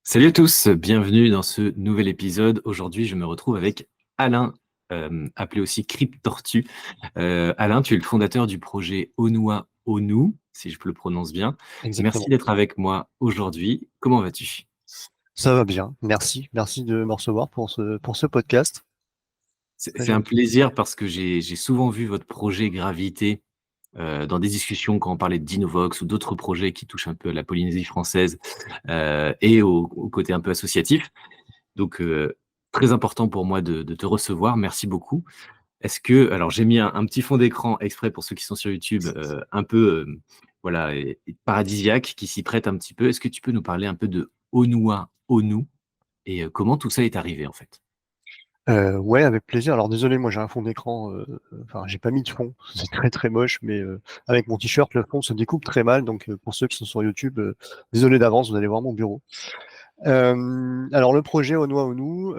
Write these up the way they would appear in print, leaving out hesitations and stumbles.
Salut à tous, bienvenue dans ce nouvel épisode. Aujourd'hui, je me retrouve avec Alain, appelé aussi Cryptortu. Alain, tu es le fondateur du projet Onua Onu, si je le prononce bien. Merci Exactement. d'être avec moi aujourd'hui. Comment vas-tu? Ça va bien. Merci. Merci de me recevoir pour ce podcast. Très C'est un gentil. plaisir parce que j'ai souvent vu votre projet graviter dans des discussions quand on parlait d'Innovox ou d'autres projets qui touchent un peu à la Polynésie française et au côté un peu associatif. Donc, très important pour moi de te recevoir. Merci beaucoup. Alors j'ai mis un petit fond d'écran exprès pour ceux qui sont sur YouTube, un peu, voilà, et paradisiaque, qui s'y prête un petit peu. Est-ce que tu peux nous parler un peu de Onua Onu et comment tout ça est arrivé, en fait? Ouais, avec plaisir. Alors désolé, moi j'ai un fond d'écran, enfin j'ai pas mis de fond, c'est très très moche, mais avec mon t-shirt, le fond se découpe très mal. Donc pour ceux qui sont sur YouTube, désolé d'avance, vous allez voir mon bureau. Alors le projet Onua Onu,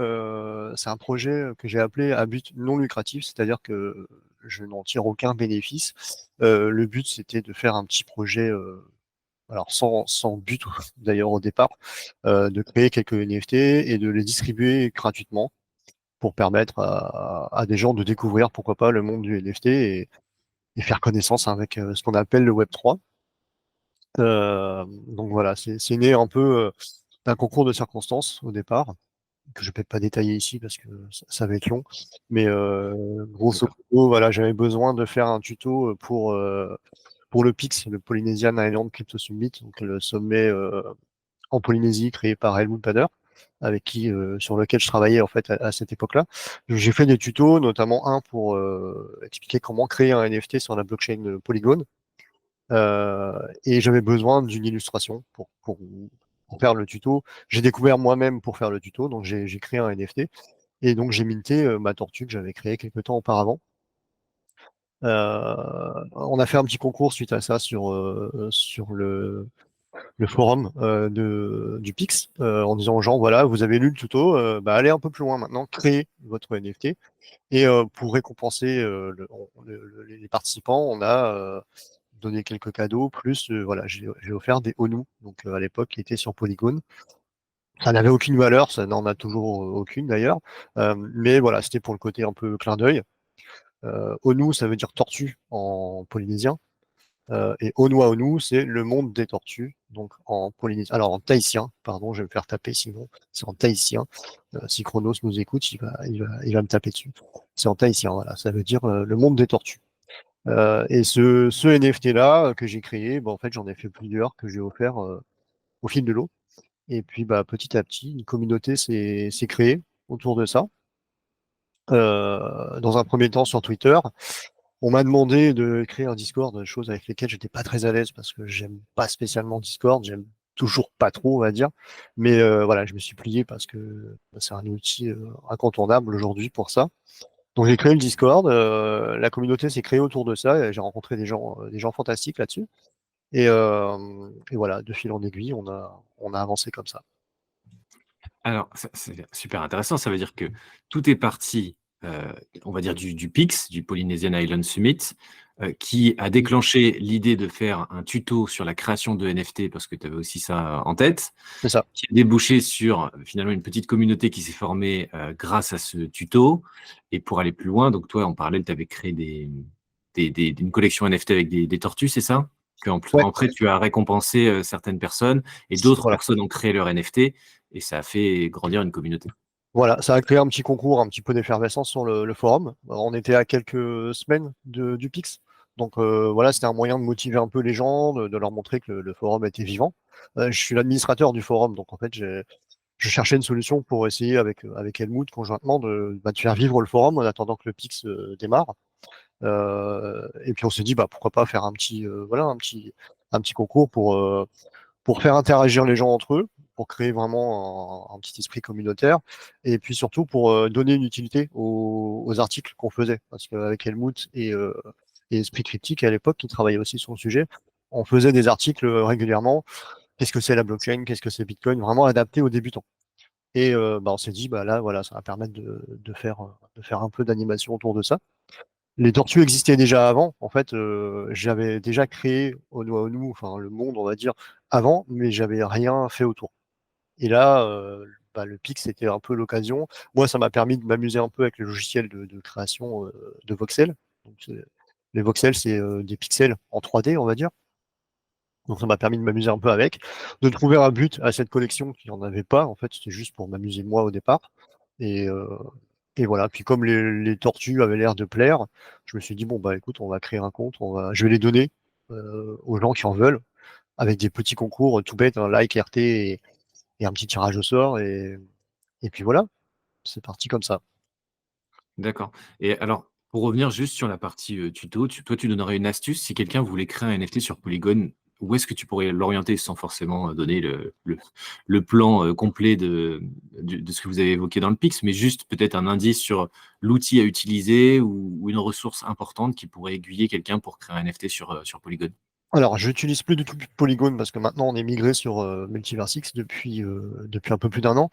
c'est un projet que j'ai appelé à but non lucratif, c'est-à-dire que je n'en tire aucun bénéfice. Le but c'était de faire un petit projet. Alors sans but d'ailleurs au départ, de créer quelques NFT et de les distribuer gratuitement pour permettre à des gens de découvrir, pourquoi pas, le monde du NFT et faire connaissance avec ce qu'on appelle le Web3. Donc voilà, c'est né un peu d'un concours de circonstances au départ, que je ne vais peut-être pas détailler ici parce que ça va être long. Mais grosso D'accord. modo, voilà, j'avais besoin de faire un tuto pour le PIX, le Polynesian Island Crypto Summit, donc le sommet en Polynésie créé par Helmut Pader, avec qui sur lequel je travaillais en fait à cette époque-là. J'ai fait des tutos, notamment un pour expliquer comment créer un NFT sur la blockchain Polygon. Et j'avais besoin d'une illustration pour faire le tuto. J'ai découvert moi-même pour faire le tuto, donc j'ai créé un NFT. Et donc j'ai minté ma tortue que j'avais créée quelques temps auparavant. On a fait un petit concours suite à ça sur le forum du Pix en disant aux gens, voilà, vous avez lu le tuto, bah, allez un peu plus loin maintenant, créez votre NFT. Et pour récompenser les participants, on a donné quelques cadeaux, plus voilà, j'ai offert des ONU, donc à l'époque qui étaient sur Polygon. Ça n'avait aucune valeur, ça n'en a toujours aucune d'ailleurs, mais voilà, c'était pour le côté un peu clin d'œil. ONU, ça veut dire tortue en polynésien. Et Onua Onu, c'est le monde des tortues, donc en Polynésie. Alors en tahitien, pardon, je vais me faire taper sinon. C'est en tahitien. Si Chronos nous écoute, il va me taper dessus. C'est en tahitien, voilà. Ça veut dire le monde des tortues. Et ce NFT-là que j'ai créé, bah, en fait, j'en ai fait plusieurs que j'ai offert au fil de l'eau. Et puis, bah, petit à petit, une communauté s'est créée autour de ça. Dans un premier temps sur Twitter, on m'a demandé de créer un Discord, chose avec lesquelles j'étais pas très à l'aise parce que j'aime pas spécialement Discord, j'aime toujours pas trop, on va dire. Mais voilà, je me suis plié parce que bah, c'est un outil incontournable aujourd'hui pour ça. Donc j'ai créé le Discord, la communauté s'est créée autour de ça, et j'ai rencontré des gens fantastiques là-dessus. Et voilà, de fil en aiguille, on a avancé comme ça. Alors, ça c'est super intéressant. Ça veut dire que tout est parti, on va dire du PIX, du Polynesian Island Summit, qui a Mm. déclenché l'idée de faire un tuto sur la création de NFT parce que tu avais aussi ça en tête, C'est ça. qui a débouché sur finalement une petite communauté qui s'est formée grâce à ce tuto. Et pour aller plus loin, donc toi, en parallèle, tu avais créé une collection NFT avec des tortues, c'est ça? Ouais, Après, tu as récompensé certaines personnes et d'autres voilà. personnes ont créé leur NFT et ça a fait grandir une communauté. Voilà, ça a créé un petit concours, un petit peu d'effervescence sur le forum. Alors, on était à quelques semaines du PIX. Donc voilà, c'était un moyen de motiver un peu les gens, de leur montrer que le forum était vivant. Je suis l'administrateur du forum, donc en fait, je cherchais une solution pour essayer avec Helmut conjointement de faire vivre le forum en attendant que le PIX démarre. Et puis on s'est dit, bah, pourquoi pas faire voilà, un petit concours pour faire interagir les gens entre eux, pour créer vraiment un petit esprit communautaire, et puis surtout pour donner une utilité aux articles qu'on faisait. Parce qu'avec Helmut et Esprit Critique à l'époque, qui travaillaient aussi sur le sujet, on faisait des articles régulièrement. Qu'est-ce que c'est la blockchain? Qu'est-ce que c'est Bitcoin? Vraiment adapté aux débutants. Et bah, on s'est dit, bah là, voilà, ça va permettre de faire un peu d'animation autour de ça. Les tortues existaient déjà avant. En fait, j'avais déjà créé Onu, enfin le monde, on va dire, avant, mais j'avais rien fait autour. Et là, le Pix, c'était un peu l'occasion. Moi, ça m'a permis de m'amuser un peu avec le logiciel de création de voxels. Donc, les voxels, c'est des pixels en 3D, on va dire. Donc ça m'a permis de m'amuser un peu avec, de trouver un but à cette collection qui n'en avait pas. En fait, c'était juste pour m'amuser moi au départ. Et, euh, et voilà. Puis comme les tortues avaient l'air de plaire, je me suis dit bon bah écoute, on va créer un compte, je vais les donner aux gens qui en veulent, avec des petits concours tout bêtes, un like, RT et un petit tirage au sort. Et puis voilà, c'est parti comme ça. D'accord. Et alors, pour revenir juste sur la partie, tuto, toi, tu donnerais une astuce si quelqu'un voulait créer un NFT sur Polygon, où est-ce que tu pourrais l'orienter sans forcément, donner le plan, complet de ce que vous avez évoqué dans le Pix, mais juste peut-être un indice sur l'outil à utiliser ou une ressource importante qui pourrait aiguiller quelqu'un pour créer un NFT sur Polygon? Alors, j'utilise plus du tout Polygon parce que maintenant on est migré sur Multiversix depuis un peu plus d'un an.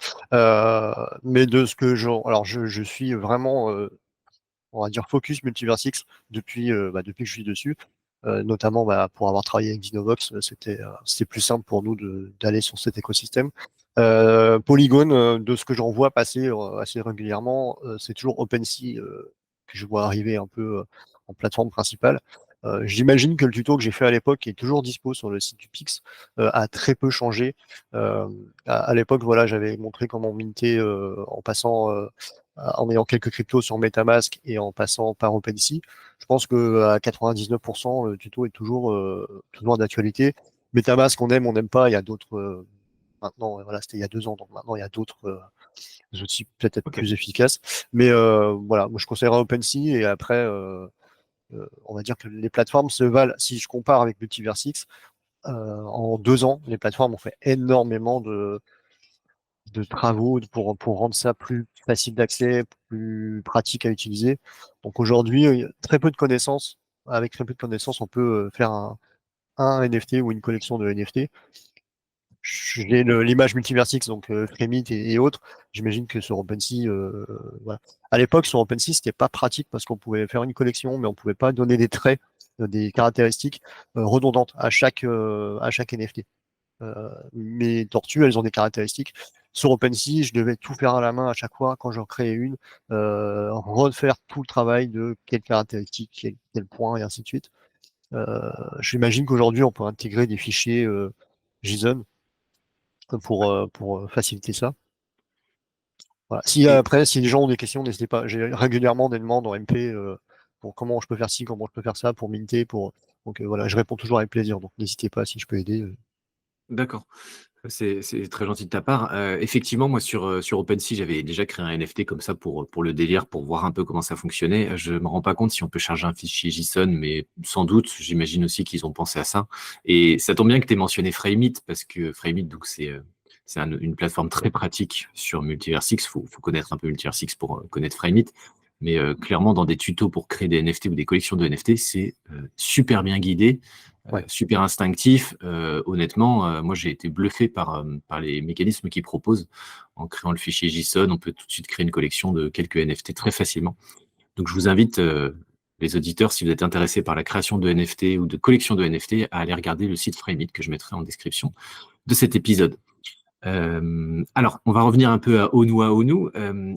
Mais de ce que alors je suis vraiment, on va dire focus Multiversix depuis que je suis dessus. Notamment pour avoir travaillé avec Dinovox, c'était plus simple pour nous d'aller sur cet écosystème. Polygon, de ce que j'en vois passer assez régulièrement, c'est toujours OpenSea que je vois arriver un peu en plateforme principale. J'imagine que le tuto que j'ai fait à l'époque, qui est toujours dispo sur le site du Pix, a très peu changé. À l'époque, voilà, j'avais montré comment minter en ayant quelques cryptos sur MetaMask et en passant par OpenSea. Je pense que à 99%, le tuto est toujours d'actualité. MetaMask, on n'aime pas. Il y a d'autres. Maintenant, voilà, c'était il y a 2 ans, donc maintenant il y a d'autres outils peut-être OK. plus efficaces. Mais voilà, moi je conseillerais OpenSea et après, on va dire que les plateformes se valent. Si je compare avec Multiversix, en 2 ans, les plateformes ont fait énormément de travaux pour rendre ça plus facile d'accès, plus pratique à utiliser. Donc aujourd'hui, très peu de connaissances. Avec très peu de connaissances, on peut faire un NFT ou une collection de NFT. J'ai l'image Multiversix, donc Fremit et autres. J'imagine que sur OpenSea, voilà. À l'époque, sur OpenSea, c'était pas pratique parce qu'on pouvait faire une collection, mais on pouvait pas donner des traits, des caractéristiques redondantes à chaque NFT. Mes tortues, elles ont des caractéristiques. Sur OpenSea, je devais tout faire à la main à chaque fois quand j'en créais une, refaire tout le travail de quelles caractéristiques, quel point, et ainsi de suite. J'imagine qu'aujourd'hui, on peut intégrer des fichiers JSON pour faciliter ça. Voilà. Et Après, si les gens ont des questions, n'hésitez pas. J'ai régulièrement des demandes en MP pour comment je peux faire ci, comment je peux faire ça, pour minter, Donc voilà, je réponds toujours avec plaisir. Donc n'hésitez pas si je peux aider. d'accord. C'est très gentil de ta part. Effectivement, moi sur OpenSea, j'avais déjà créé un NFT comme ça pour le délire, pour voir un peu comment ça fonctionnait. Je me rends pas compte si on peut charger un fichier JSON, mais sans doute, j'imagine aussi qu'ils ont pensé à ça. Et ça tombe bien que tu aies mentionné Frameit, parce que Frameit, donc c'est une plateforme très pratique sur Multiversix. Faut connaître un peu Multiversix pour connaître Frameit. Mais clairement, dans des tutos pour créer des NFT ou des collections de NFT, c'est super bien guidé, Ouais. super instinctif. Honnêtement, moi, j'ai été bluffé par les mécanismes qu'ils proposent. En créant le fichier JSON, on peut tout de suite créer une collection de quelques NFT très facilement. Donc, je vous invite, les auditeurs, si vous êtes intéressés par la création de NFT ou de collection de NFT, à aller regarder le site Frameit que je mettrai en description de cet épisode. Alors, on va revenir un peu à Onu.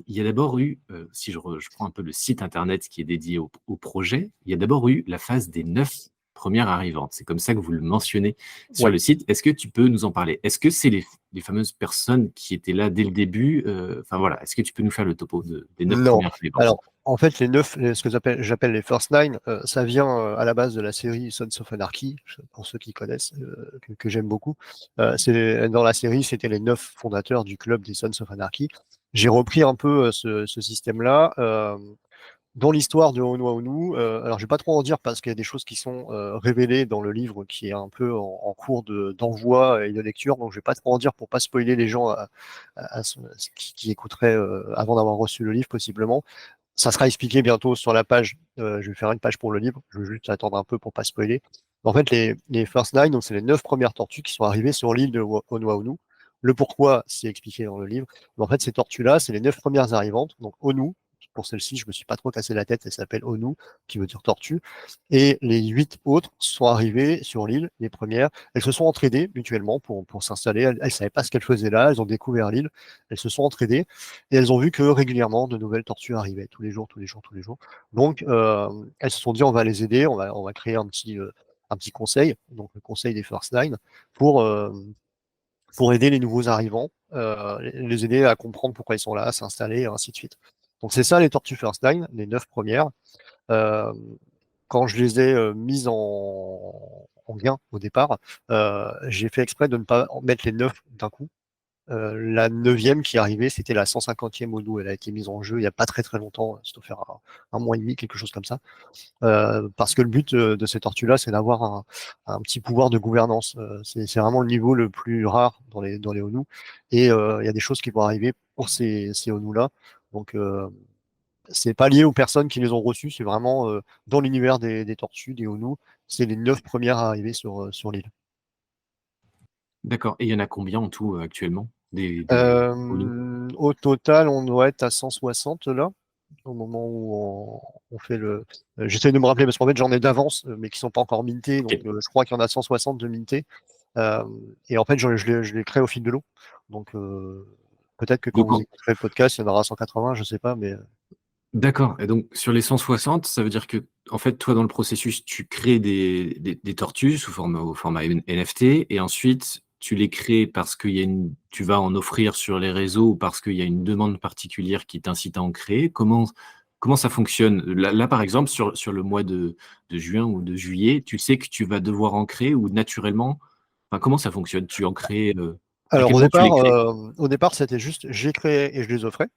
Il y a d'abord eu, si je prends un peu le site internet qui est dédié au projet, il y a d'abord eu la phase des 9 premières arrivantes. C'est comme ça que vous le mentionnez sur Ouais. le site. Est-ce que tu peux nous en parler? Est-ce que c'est les fameuses personnes qui étaient là dès le début? Enfin voilà, est-ce que tu peux nous faire le topo des 9 Non. premières arrivantes? Alors, en fait, ce que j'appelle les First Nine, ça vient à la base de la série Sons of Anarchy, pour ceux qui connaissent, que j'aime beaucoup. Dans la série, c'était les 9 fondateurs du club des Sons of Anarchy. J'ai repris un peu ce système-là. Dans l'histoire de Onu Onu, alors je vais pas trop en dire parce qu'il y a des choses qui sont révélées dans le livre qui est un peu en cours d'envoi et de lecture, donc je vais pas trop en dire pour pas spoiler les gens qui écouteraient avant d'avoir reçu le livre possiblement. Ça sera expliqué bientôt sur la page. Je vais faire une page pour le livre. Je vais juste attendre un peu pour pas spoiler. En fait, les First Nine, donc c'est les 9 premières tortues qui sont arrivées sur l'île de Onu. Le pourquoi, c'est expliqué dans le livre. Mais en fait, ces tortues-là, c'est les 9 premières arrivantes. Donc Onu, pour celle-ci, je me suis pas trop cassé la tête, elle s'appelle Onu, qui veut dire tortue. Et les 8 autres sont arrivées sur l'île, les premières. Elles se sont entraidées mutuellement pour s'installer. Elles savaient pas ce qu'elles faisaient là, elles ont découvert l'île, elles se sont entraidées et elles ont vu que régulièrement de nouvelles tortues arrivaient, tous les jours, tous les jours, tous les jours. Donc, elles se sont dit, on va les aider, on va créer un petit conseil, donc le conseil des First Nine, pour, euh, pour aider les nouveaux arrivants, les aider à comprendre pourquoi ils sont là, à s'installer, et ainsi de suite. Donc c'est ça les tortues First Nine, les 9 premières. Euh, Quand je les ai mises en gain au départ, j'ai fait exprès de ne pas en mettre les 9 d'un coup. La neuvième qui est arrivée, c'était la 150e Odu. Elle a été mise en jeu il n'y a pas très très longtemps, ça doit faire un mois et demi, quelque chose comme ça. Parce que le but de ces tortues-là, c'est d'avoir un petit pouvoir de gouvernance. C'est vraiment le niveau le plus rare dans les ONU. Et il y a des choses qui vont arriver pour ces ONU-là. Donc, c'est pas lié aux personnes qui les ont reçues, c'est vraiment dans l'univers des tortues, des ONU. C'est les 9 premières à arriver sur l'île. D'accord. Et il y en a combien en tout actuellement des ONU? Au total, on doit être à 160 là, au moment où on fait le. J'essaie de me rappeler parce qu'en fait j'en ai d'avance, mais qui sont pas encore mintés, Ok. donc je crois qu'il y en a 160 de mintés. Euh, et en fait, je les crée au fil de l'eau. Donc peut-être que quand Donc, vous écouterez le podcast, il y en aura 180, je sais pas, mais d'accord. Et donc, sur les 160, ça veut dire que, en fait, toi, dans le processus, tu crées des tortues au format NFT, et ensuite, tu les crées parce tu vas en offrir sur les réseaux ou parce qu'il y a une demande particulière qui t'incite à en créer. Comment ça fonctionne? Là, par exemple, sur le mois de juin ou de juillet, tu sais que tu vas devoir en créer ou naturellement, enfin, comment ça fonctionne? Tu en crées, à alors quel moment tu les crées? au départ, c'était juste j'ai créé et je les offrais.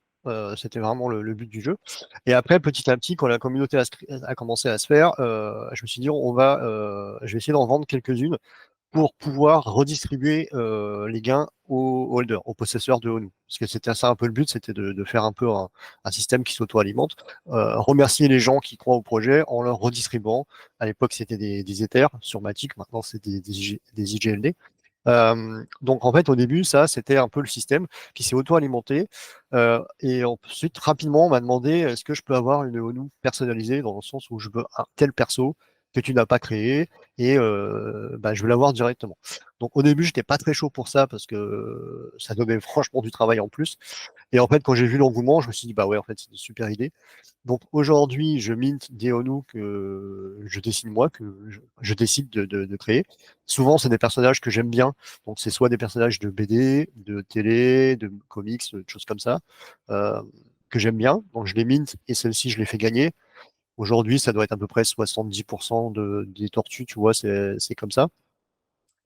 C'était vraiment le but du jeu. Et après, petit à petit, quand la communauté a commencé à se faire, je me suis dit, je vais essayer d'en vendre quelques-unes pour pouvoir redistribuer les gains aux holders, aux possesseurs de ONU. Parce que c'était ça un peu le but, c'était de faire un peu un système qui s'auto-alimente, remercier les gens qui croient au projet en leur redistribuant. À l'époque, c'était des Ethers sur Matic, maintenant c'est des IGLD. Donc en fait au début ça c'était un peu le système qui s'est auto-alimenté et ensuite rapidement on m'a demandé est-ce que je peux avoir une ONU personnalisée dans le sens où je veux un tel perso que tu n'as pas créé et bah, je veux l'avoir directement. Donc au début j'étais pas très chaud pour ça parce que ça donnait franchement du travail en plus et en fait quand j'ai vu l'engouement je me suis dit bah ouais en fait c'est une super idée. Donc aujourd'hui, je mint des ONU que je dessine moi, que je décide de créer. Souvent, c'est des personnages que j'aime bien. Donc c'est soit des personnages de BD, de télé, de comics, de choses comme ça, euh, que j'aime bien. Donc je les mint et celles-ci, je les fais gagner. Aujourd'hui, ça doit être à peu près 70% des tortues, tu vois, c'est comme ça.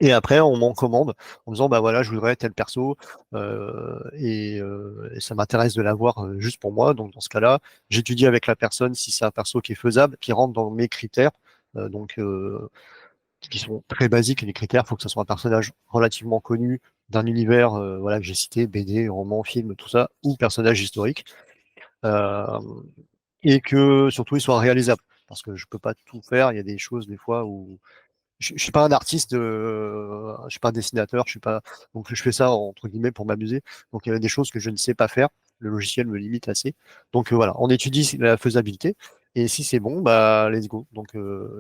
Et après, on m'en commande en me disant, bah voilà, je voudrais tel perso et ça m'intéresse de l'avoir juste pour moi. Donc dans ce cas-là, j'étudie avec la personne si c'est un perso qui est faisable, qui rentre dans mes critères, donc qui sont très basiques. Les critères, il faut que ce soit un personnage relativement connu d'un univers, voilà que j'ai cité, BD, roman, film, tout ça, ou personnage historique, euh, et que surtout il soit réalisable. Parce que je peux pas tout faire. Il y a des choses des fois où je suis pas un artiste, je suis pas un dessinateur, je suis pas, donc je fais ça entre guillemets pour m'amuser. Donc il y a des choses que je ne sais pas faire. Le logiciel me limite assez. Donc voilà, on étudie la faisabilité et si c'est bon, bah let's go. Donc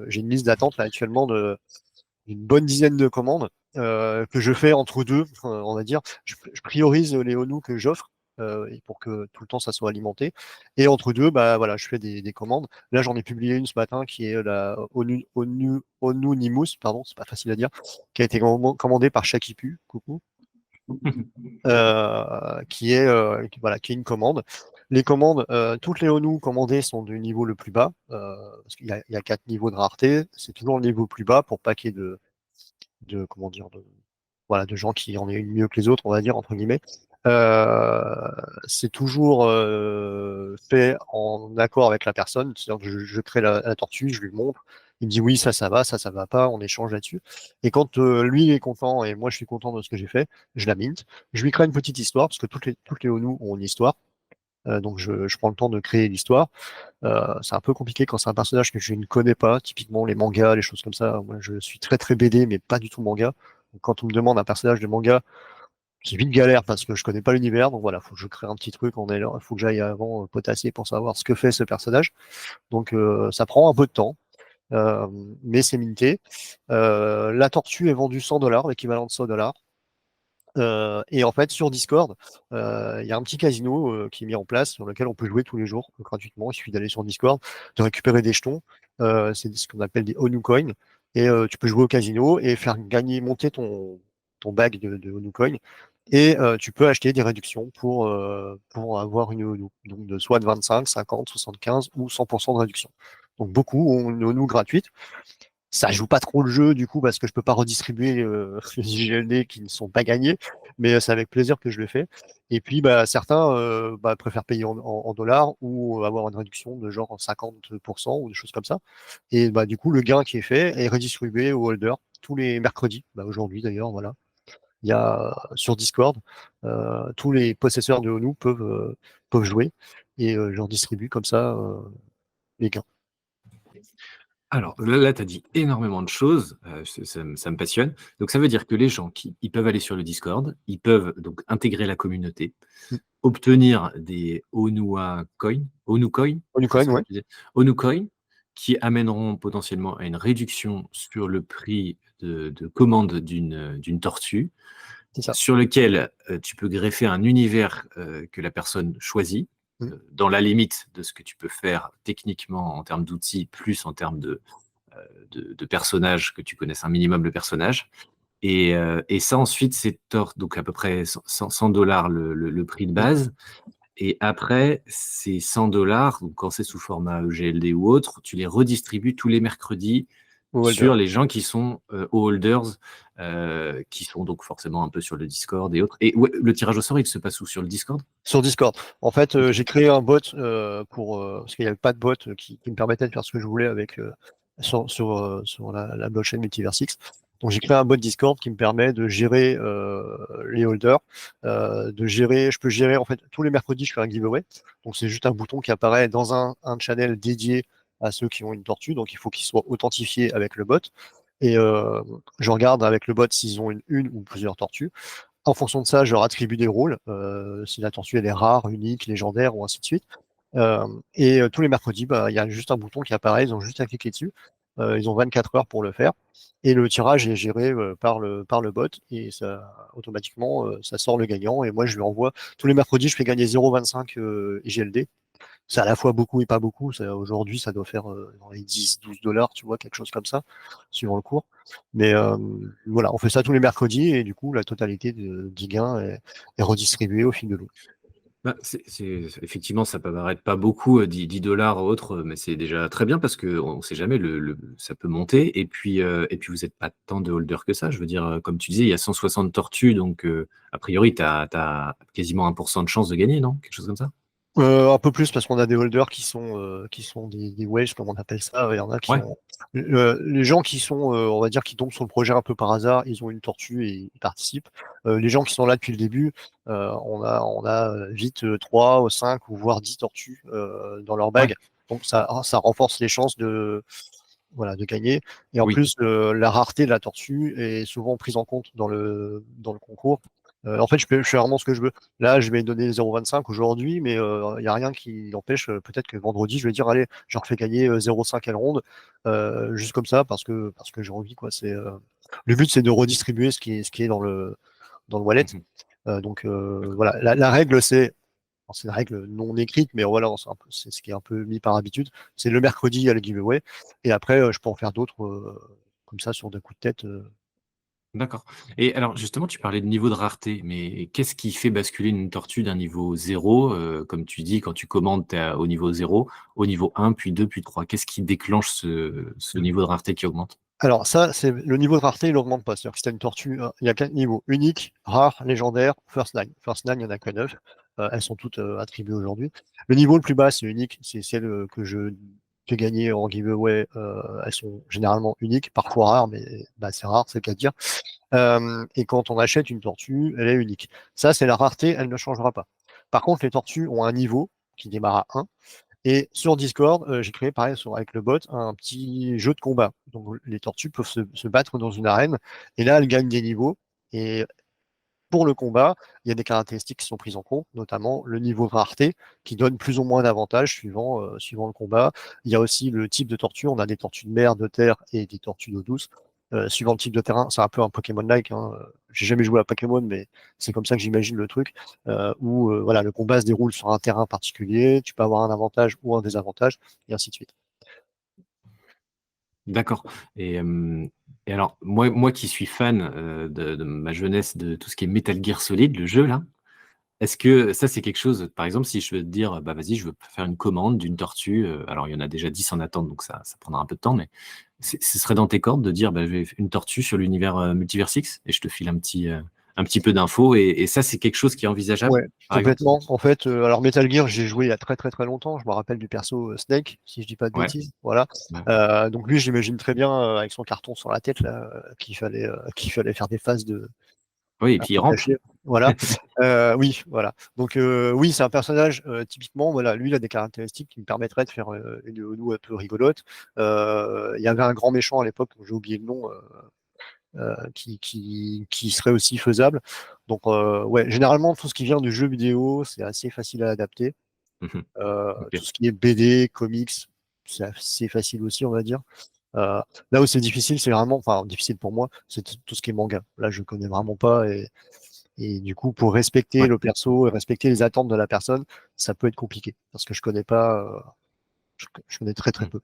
j'ai une liste d'attente là actuellement d'une bonne dizaine de commandes que je fais entre deux, on va dire. Je priorise les ONU que j'offre et pour que tout le temps ça soit alimenté. Et entre deux, bah voilà, je fais des commandes. Là, j'en ai publié une ce matin qui est la Onunimous, pardon, c'est pas facile à dire, qui a été commandée par Shakipu, coucou, voilà, qui est une commande. Les commandes, toutes les ONU commandées sont du niveau le plus bas, parce qu'il y a 4 niveaux de rareté. C'est toujours le niveau le plus bas pour pas qu'il y ait comment dire, voilà, de gens qui en aient une mieux que les autres, on va dire, entre guillemets. C'est toujours fait en accord avec la personne, c'est-à-dire que je crée la tortue, je lui montre, il me dit oui, ça va, ça va pas, on échange là-dessus. Et quand lui il est content et moi je suis content de ce que j'ai fait, je la mint. Je lui crée une petite histoire, parce que toutes les ONU ont une histoire. Donc je prends le temps de créer l'histoire. C'est un peu compliqué quand c'est un personnage que je ne connais pas, typiquement les mangas, les choses comme ça. Moi, je suis très très BD, mais pas du tout manga. Donc, quand on me demande un personnage de manga, c'est vite galère parce que je connais pas l'univers, donc voilà, faut que je crée un petit truc il faut que j'aille avant potasser pour savoir ce que fait ce personnage. Donc ça prend un peu de temps, euh, mais c'est minté. La tortue est vendue 100 $, l'équivalent de 100 $. Et en fait, sur Discord, il y a un petit casino qui est mis en place sur lequel on peut jouer tous les jours gratuitement. Il suffit d'aller sur Discord, de récupérer des jetons. C'est ce qu'on appelle des Onu Coin. Et tu peux jouer au casino et faire gagner, monter ton bag de Onu Coin. Et tu peux acheter des réductions pour avoir une ONU. Donc de soit de 25, 50, 75 ou 100% de réduction. Donc beaucoup ont une ONU gratuite. Ça joue pas trop le jeu du coup parce que je peux pas redistribuer les JLD qui ne sont pas gagnés, mais c'est avec plaisir que je le fais. Et puis bah, certains préfèrent payer en dollars ou avoir une réduction de genre 50% ou des choses comme ça. Et bah, du coup le gain qui est fait est redistribué aux holders tous les mercredis. Bah, aujourd'hui d'ailleurs, voilà. Il y a sur Discord, tous les possesseurs de ONU peuvent jouer et je leur distribue comme ça les gains. Alors là, tu as dit énormément de choses, ça me passionne. Donc ça veut dire que les gens ils peuvent aller sur le Discord, ils peuvent donc intégrer la communauté, Mm. obtenir des Onu Coin, ONU c'est Coin, ça que ouais, tu disais? Onu Coin, qui amèneront potentiellement à une réduction sur le prix de commande d'une tortue, c'est ça. sur lequel tu peux greffer un univers que la personne choisit, Mm. dans la limite de ce que tu peux faire techniquement en termes d'outils, plus en termes de personnages, que tu connaisses un minimum le personnage. Et ça, ensuite, c'est donc à peu près 100 $ le prix de Mm. base. Et après, ces 100 $, donc quand c'est sous format EGLD ou autre, tu les redistribues tous les mercredis Au holder. sur les gens qui sont holders, qui sont donc forcément un peu sur le Discord et autres. Et ouais, le tirage au sort, il se passe où? Sur le Discord? Sur Discord. En fait, Ok. j'ai créé un bot parce qu'il n'y avait pas de bot qui me permettait de faire ce que je voulais avec sur la blockchain Multiversix. Donc j'ai créé un bot Discord qui me permet de gérer les holders, je peux gérer en fait tous les mercredis je fais un giveaway. Donc c'est juste un bouton qui apparaît dans un channel dédié à ceux qui ont une tortue. Donc il faut qu'ils soient authentifiés avec le bot. Et je regarde avec le bot s'ils ont une ou plusieurs tortues. En fonction de ça, je leur attribue des rôles, si la tortue elle est rare, unique, légendaire ou ainsi de suite. Tous les mercredis, bah, il y a juste un bouton qui apparaît, ils ont juste à cliquer dessus. Ils ont 24 heures pour le faire. Et le tirage est géré par le bot et ça, automatiquement, ça sort le gagnant. Et moi, je lui envoie tous les mercredis, je fais gagner 0,25 IGLD. C'est à la fois beaucoup et pas beaucoup. Aujourd'hui, ça doit faire dans les 10, 12 $, tu vois, quelque chose comme ça, suivant le cours. Mais voilà, on fait ça tous les mercredis et du coup, la totalité du gain est redistribuée au fil de l'eau. Bah, effectivement, ça peut paraître pas beaucoup, 10 $ autres, mais c'est déjà très bien parce qu'on ne sait jamais, ça peut monter. Et puis vous n'êtes pas tant de holders que ça. Je veux dire, comme tu disais, il y a 160 tortues, donc a priori, tu as quasiment 1% de chance de gagner, non? Quelque chose comme ça? Un peu plus parce qu'on a des holders qui sont des whales, comme on appelle ça. Il y en a qui Ouais, ont les gens qui sont, on va dire, qui tombent sur le projet un peu par hasard, ils ont une tortue et ils participent. Les gens qui sont là depuis le début, on a vite 3 ou 5 ou voire 10 tortues dans leur ouais, bag. Donc ça renforce les chances de gagner. Et en oui. plus, la rareté de la tortue est souvent prise en compte dans le concours. En fait, je fais vraiment ce que je veux. Là, je vais donner 0,25 aujourd'hui, mais il n'y a rien qui empêche. Peut-être que vendredi, je vais dire, allez, je leur fais gagner 0,5 à la ronde, juste comme ça, parce que j'ai envie, quoi. Le but, c'est de redistribuer ce qui est dans le wallet. Mhm. Donc D'accord. voilà, la règle, c'est une règle non écrite, mais voilà, c'est ce qui est un peu mis par habitude. C'est le mercredi, il y a le giveaway. Et après, je peux en faire d'autres comme ça sur des coups de tête. D'accord. Et alors justement, tu parlais de niveau de rareté, mais qu'est-ce qui fait basculer une tortue d'un niveau 0, comme tu dis, quand tu commandes, tu es au niveau 0, au niveau 1, puis 2, puis 3? Qu'est-ce qui déclenche ce niveau de rareté qui augmente? Alors ça, c'est le niveau de rareté, il augmente pas. C'est-à-dire que si tu as une tortue, il y a 4 niveaux. Unique, rare, légendaire, first nine. First nine, il n'y en a que 9. Elles sont toutes attribuées aujourd'hui. Le niveau le plus bas, c'est unique. C'est celle que je fais gagner en giveaway. Elles sont généralement uniques, parfois rares, mais bah, c'est rare, c'est le cas de dire. Et quand on achète une tortue, elle est unique. Ça, c'est la rareté, elle ne changera pas. Par contre, les tortues ont un niveau qui démarre à 1. Et sur Discord, j'ai créé pareil avec le bot un petit jeu de combat. Donc les tortues peuvent se battre dans une arène. Et là, elles gagnent des niveaux. Et pour le combat, il y a des caractéristiques qui sont prises en compte, notamment le niveau de rareté, qui donne plus ou moins d'avantages suivant le combat. Il y a aussi le type de tortue. On a des tortues de mer, de terre et des tortues d'eau douce. Suivant le type de terrain, c'est un peu un Pokémon-like, hein. J'ai jamais joué à Pokémon, mais c'est comme ça que j'imagine le truc, où voilà, le combat se déroule sur un terrain particulier, tu peux avoir un avantage ou un désavantage, et ainsi de suite. D'accord. Et, et alors, moi qui suis fan de ma jeunesse de tout ce qui est Metal Gear Solid, le jeu là, est-ce que ça c'est quelque chose, par exemple, si je veux te dire, bah vas-y, je veux faire une commande d'une tortue, alors il y en a déjà 10 en attente, donc ça prendra un peu de temps, mais ce serait dans tes cordes de dire, bah, je vais une tortue sur l'univers Multiverse X et je te file un petit peu d'infos, et ça c'est quelque chose qui est envisageable, Ouais, par exemple? complètement. En fait, alors Metal Gear, j'ai joué il y a très très très longtemps. Je me rappelle du perso Snake, si je dis pas de Ouais. bêtises. Voilà. Ouais. Donc lui, j'imagine très bien avec son carton sur la tête là, qu'il fallait faire des phases de Oui, et un puis il peu rampe. cachées. Voilà. Oui, voilà. Donc oui, c'est un personnage typiquement. Voilà, lui, il a des caractéristiques qui me permettraient de faire une Onu un peu rigolote. Il y avait un grand méchant à l'époque, dont j'ai oublié le nom. Qui serait aussi faisable. Donc, ouais, généralement, tout ce qui vient du jeu vidéo, c'est assez facile à adapter. Mhm. Ok. Tout ce qui est BD, comics, c'est assez facile aussi, on va dire. Là où c'est difficile, c'est vraiment, enfin, difficile pour moi, c'est tout ce qui est manga. Là, je connais vraiment pas et du coup, pour respecter Ouais. le perso et respecter les attentes de la personne, ça peut être compliqué parce que je connais pas, je connais très très Mm. peu.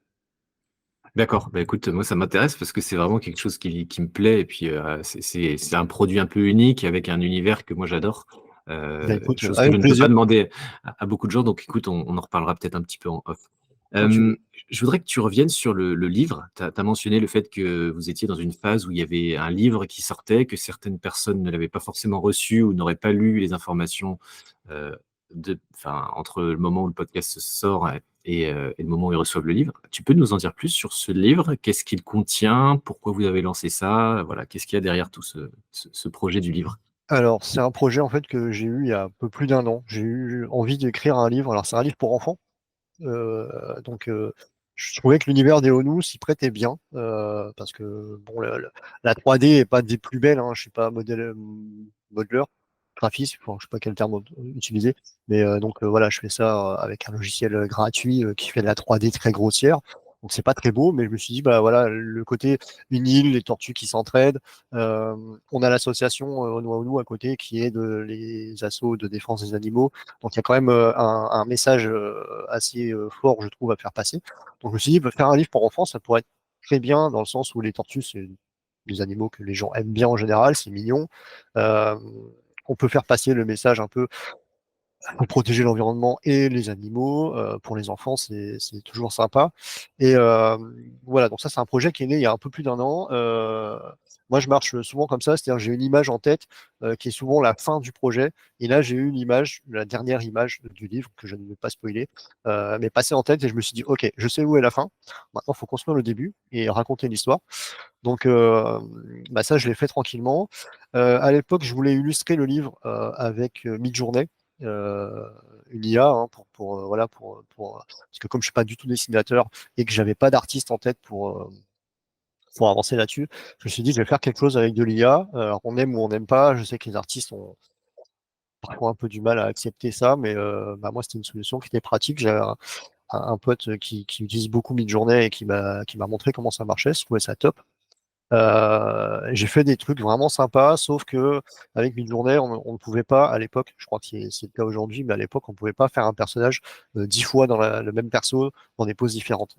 D'accord. Bah écoute, moi ça m'intéresse parce que c'est vraiment quelque chose qui me plaît, et puis c'est un produit un peu unique avec un univers que moi j'adore. Ben écoute, Chose que je avec ne peux plaisir, pas demander à beaucoup de gens. Donc écoute, on en reparlera peut-être un petit peu en off. quand tu Euh, veux. je voudrais que tu reviennes sur le livre. Tu as mentionné le fait que vous étiez dans une phase où il y avait un livre qui sortait, que certaines personnes ne l'avaient pas forcément reçu ou n'auraient pas lu les informations euh, enfin, entre le moment où le podcast sort et le moment où ils reçoivent le livre. Tu peux nous en dire plus sur ce livre? Qu'est-ce qu'il contient? Pourquoi vous avez lancé ça? Voilà, qu'est-ce qu'il y a derrière tout ce projet du livre? Alors, c'est un projet en fait que j'ai eu il y a un peu plus d'un an. J'ai eu envie d'écrire un livre. Alors, c'est un livre pour enfants. Donc, je trouvais que l'univers des ONU s'y prêtait bien parce que bon, la 3D est pas des plus belles, hein. Je suis pas modeler, graphiste, enfin, je sais pas quel terme utiliser, mais donc voilà, je fais ça avec un logiciel gratuit qui fait de la 3D très grossière. Donc c'est pas très beau, mais je me suis dit bah voilà le côté une île, les tortues qui s'entraident. Euh, on a l'association ONU à côté qui est les assos de défense des animaux. Donc il y a quand même un message assez fort, je trouve, à faire passer. Donc je me suis dit, bah, faire un livre pour enfants, ça pourrait être très bien dans le sens où les tortues, c'est des animaux que les gens aiment bien en général, c'est mignon. Euh, on peut faire passer le message un peu pour protéger l'environnement et les animaux. Pour les enfants, c'est toujours sympa. Et voilà, donc ça, c'est un projet qui est né il y a un peu plus d'un an. Moi, je marche souvent comme ça, c'est-à-dire j'ai une image en tête qui est souvent la fin du projet. Et là, j'ai eu une image, la dernière image du livre, que je ne vais pas spoiler, mais passée en tête et je me suis dit, OK, je sais où est la fin. Maintenant, il faut construire le début et raconter l'histoire. Donc, bah ça, je l'ai fait tranquillement. À l'époque, je voulais illustrer le livre avec Midjourney, euh, une IA, hein, voilà, parce que comme je suis pas du tout dessinateur et que j'avais pas d'artiste en tête pour avancer là-dessus, je me suis dit, je vais faire quelque chose avec de l'IA. Alors, on aime ou on n'aime pas. Je sais que les artistes ont parfois un peu du mal à accepter ça, mais bah, moi, c'était une solution qui était pratique. J'avais un pote qui utilise beaucoup Midjourney et qui m'a montré comment ça marchait. Je trouvais ça top. J'ai fait des trucs vraiment sympas, sauf que avec Midjourney, on ne pouvait pas à l'époque, je crois que c'est le cas aujourd'hui, mais à l'époque, on ne pouvait pas faire un personnage 10 fois dans le même perso dans des poses différentes.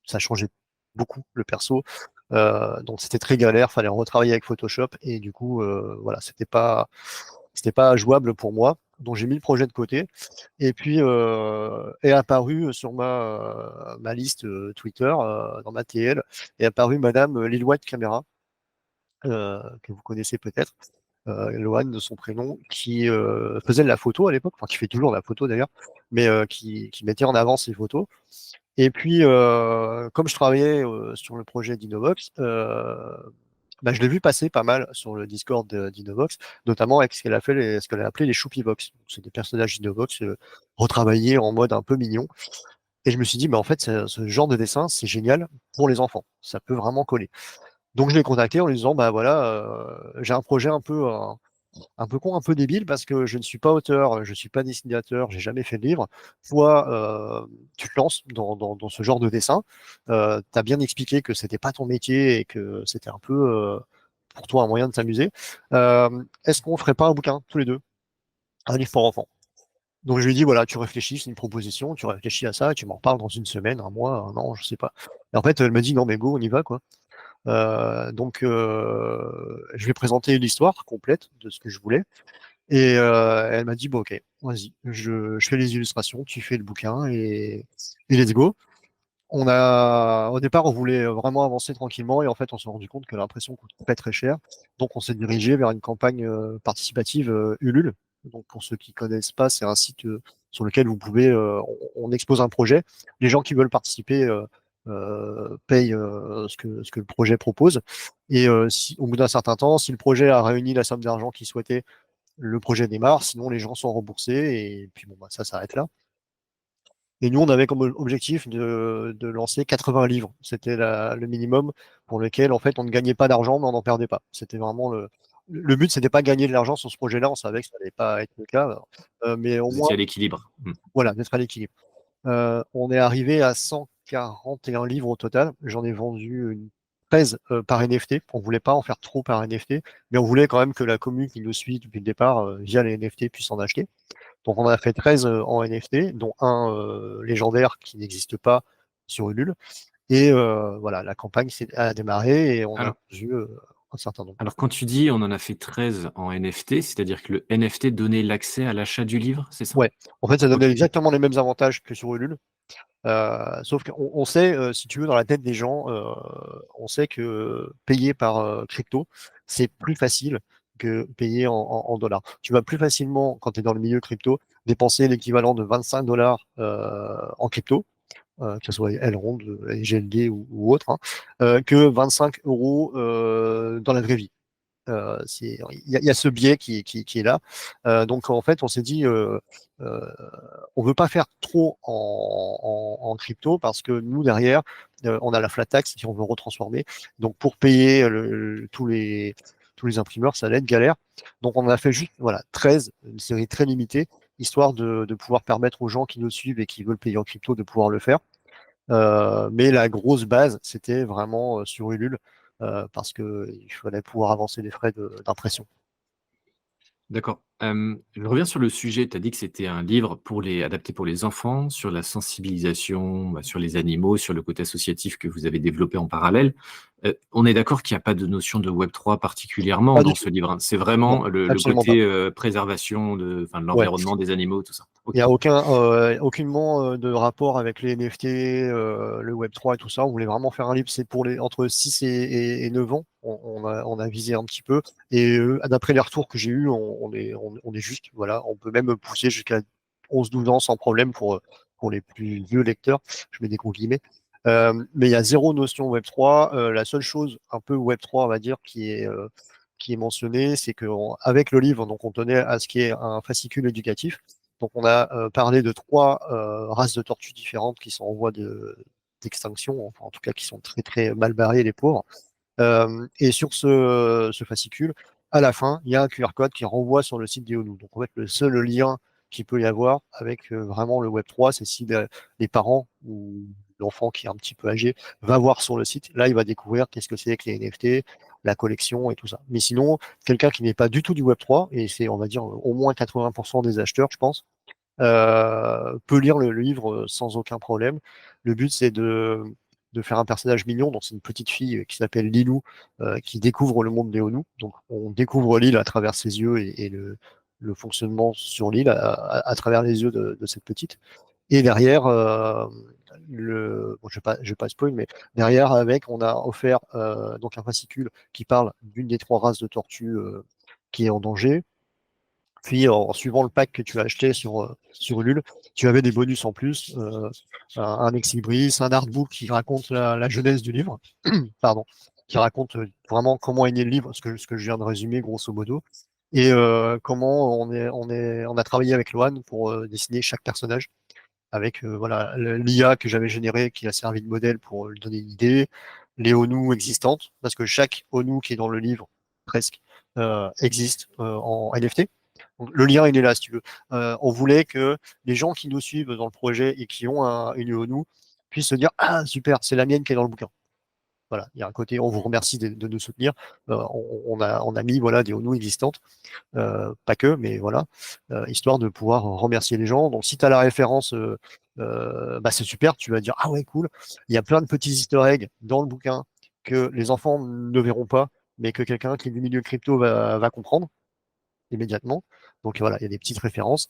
Ça changeait beaucoup le perso, donc c'était très galère, fallait retravailler avec Photoshop et du coup, voilà, c'était pas jouable pour moi. Donc j'ai mis le projet de côté. Et puis est apparu sur ma liste Twitter, dans ma TL, est apparue Madame Lilouane Camera, que vous connaissez peut-être, Loane de son prénom, qui faisait de la photo à l'époque, enfin qui fait toujours de la photo d'ailleurs, mais qui mettait en avant ses photos. Et puis, comme je travaillais sur le projet d'Innovox, bah, je l'ai vu passer pas mal sur le Discord d'Innovox, notamment avec ce qu'elle a appelé les Choupivox. C'est des personnages d'Innovox retravaillés en mode un peu mignon. Et je me suis dit, mais en fait, ce genre de dessin, c'est génial pour les enfants. Ça peut vraiment coller. Donc je l'ai contacté en lui disant, bah voilà, j'ai un projet un peu, un peu con, un peu débile, parce que je ne suis pas auteur, je suis pas dessinateur, j'ai jamais fait de livre. Toi, tu te lances dans ce genre de dessin. Tu as bien expliqué que c'était pas ton métier et que c'était un peu pour toi un moyen de s'amuser. Est-ce qu'on ferait pas un bouquin tous les deux, un livre pour enfants? Donc je lui ai dit, voilà, tu réfléchis, c'est une proposition, tu réfléchis à ça, et tu m'en reparles dans une semaine, un mois, un an, je sais pas. Et en fait, elle m'a dit, non, mais go, on y va, quoi. Je vais présenter l'histoire complète de ce que je voulais. Et elle m'a dit, bon, ok, vas-y, je fais les illustrations, tu fais le bouquin et let's go. Au départ, on voulait vraiment avancer tranquillement et en fait, on s'est rendu compte que l'impression coûte très très cher. Donc, on s'est dirigé vers une campagne participative Ulule. Donc, pour ceux qui connaissent pas, c'est un site sur lequel vous pouvez, on expose un projet. Les gens qui veulent participer payent ce que le projet propose. Et si, au bout d'un certain temps, si le projet a réuni la somme d'argent qu'il souhaitait, le projet démarre. Sinon, les gens sont remboursés et puis bon, bah, ça s'arrête là. Et nous, on avait comme objectif de lancer 80 livres. C'était le minimum pour lequel, en fait, on ne gagnait pas d'argent, mais on n'en perdait pas. C'était vraiment le but, c'était pas gagner de l'argent sur ce projet-là. On savait que ça n'allait pas être le cas. Mais au Vous moins, étiez à l'équilibre. voilà, d'être à l'équilibre. On est arrivé à 141 livres au total. J'en ai vendu 13 par NFT. On voulait pas en faire trop par NFT, mais on voulait quand même que la commune qui nous suit depuis le départ via les NFT puisse en acheter. Donc on en a fait 13 en NFT, dont un légendaire qui n'existe pas sur Ulule. Et voilà, la campagne a démarré et on a Alors, vendu un certain nombre. alors, quand tu dis on en a fait 13 en NFT, c'est-à-dire que le NFT donnait l'accès à l'achat du livre, c'est ça? Ouais, en fait, ça donne Ok. exactement les mêmes avantages que sur Ulule. Sauf qu'on sait, si tu veux, dans la tête des gens, on sait que payer par crypto, c'est plus facile que payer en dollars. Tu vas plus facilement, quand tu es dans le milieu crypto, dépenser l'équivalent de 25 dollars en crypto, que ce soit Elrond, GLD ou autre, hein, que 25 euros dans la vraie vie. Il y a ce biais qui est là. Donc en fait, on s'est dit, euh, on veut pas faire trop en crypto parce que nous derrière, on a la flat tax si on veut retransformer. Donc pour payer tous les imprimeurs, ça va être galère. Donc on a fait juste voilà 13, une série très limitée, histoire de pouvoir permettre aux gens qui nous suivent et qui veulent payer en crypto de pouvoir le faire. Mais la grosse base, c'était vraiment sur Ulule, parce qu'il fallait pouvoir avancer les frais d'impression. D'accord. Je reviens sur le sujet. Tu as dit que c'était un livre adapté pour les enfants, sur la sensibilisation, sur les animaux, sur le côté associatif que vous avez développé en parallèle. On est d'accord qu'il n'y a pas de notion de Web3 particulièrement Pas du dans tout. ce livre, hein. C'est Non, vraiment le absolument pas. côté préservation de Ouais. l'environnement, des animaux, tout ça. Il n'y Ok. a aucunement de rapport avec les NFT, le Web3 et tout ça. On voulait vraiment faire un livre, c'est pour les entre 6 et 9 ans. On a visé un petit peu. Et d'après les retours que j'ai eus, on est juste, voilà, on peut même pousser jusqu'à 11-12 ans sans problème pour les plus vieux lecteurs. Je mets des gros guillemets. Mais il y a zéro notion Web3. La seule chose un peu Web3, on va dire, qui est mentionnée, c'est qu'avec le livre, donc on tenait à ce qu'il y ait un fascicule éducatif. Donc, on a parlé de 3 races de tortues différentes qui sont en voie d'extinction, enfin, en tout cas qui sont très très mal barrées, les pauvres. Et sur ce fascicule, à la fin, il y a un QR code qui renvoie sur le site d'Eonu. Donc, en fait, le seul lien qu'il peut y avoir avec vraiment le Web3, c'est si les parents ou l'enfant qui est un petit peu âgé va voir sur le site. Là, il va découvrir qu'est-ce que c'est que les NFT, la collection et tout ça. Mais sinon, quelqu'un qui n'est pas du tout du Web3, et c'est, on va dire, au moins 80% des acheteurs, je pense, peut lire le livre sans aucun problème. Le but, c'est de faire un personnage mignon. Donc, c'est une petite fille qui s'appelle Lilou, qui découvre le monde d'Eonu. Donc, on découvre l'île à travers ses yeux et le fonctionnement sur l'île à travers les yeux de cette petite. Et derrière, bon, je vais pas spoil, mais derrière, avec, on a offert donc un fascicule qui parle d'une des 3 races de tortues qui est en danger. Puis en suivant le pack que tu as acheté sur Ulule, tu avais des bonus en plus, un ex-libris, un artbook qui raconte la jeunesse du livre, pardon, qui raconte vraiment comment est né le livre, ce que je viens de résumer grosso modo, et comment on a travaillé avec Loan pour dessiner chaque personnage, avec voilà l'IA que j'avais généré qui a servi de modèle pour lui donner une idée, les ONU existantes, parce que chaque ONU qui est dans le livre presque, existe en NFT. Donc, le lien, il est là, si tu veux. On voulait que les gens qui nous suivent dans le projet et qui ont une ONU puissent se dire, ah, super, c'est la mienne qui est dans le bouquin. Voilà, il y a un côté, on vous remercie de nous soutenir. On a mis voilà, des ONU existantes, pas que, mais voilà, histoire de pouvoir remercier les gens. Donc, si tu as la référence, bah, c'est super, tu vas dire, ah ouais, cool. Il y a plein de petits easter eggs dans le bouquin que les enfants ne verront pas, mais que quelqu'un qui est du milieu crypto va comprendre immédiatement. Donc voilà, il y a des petites références.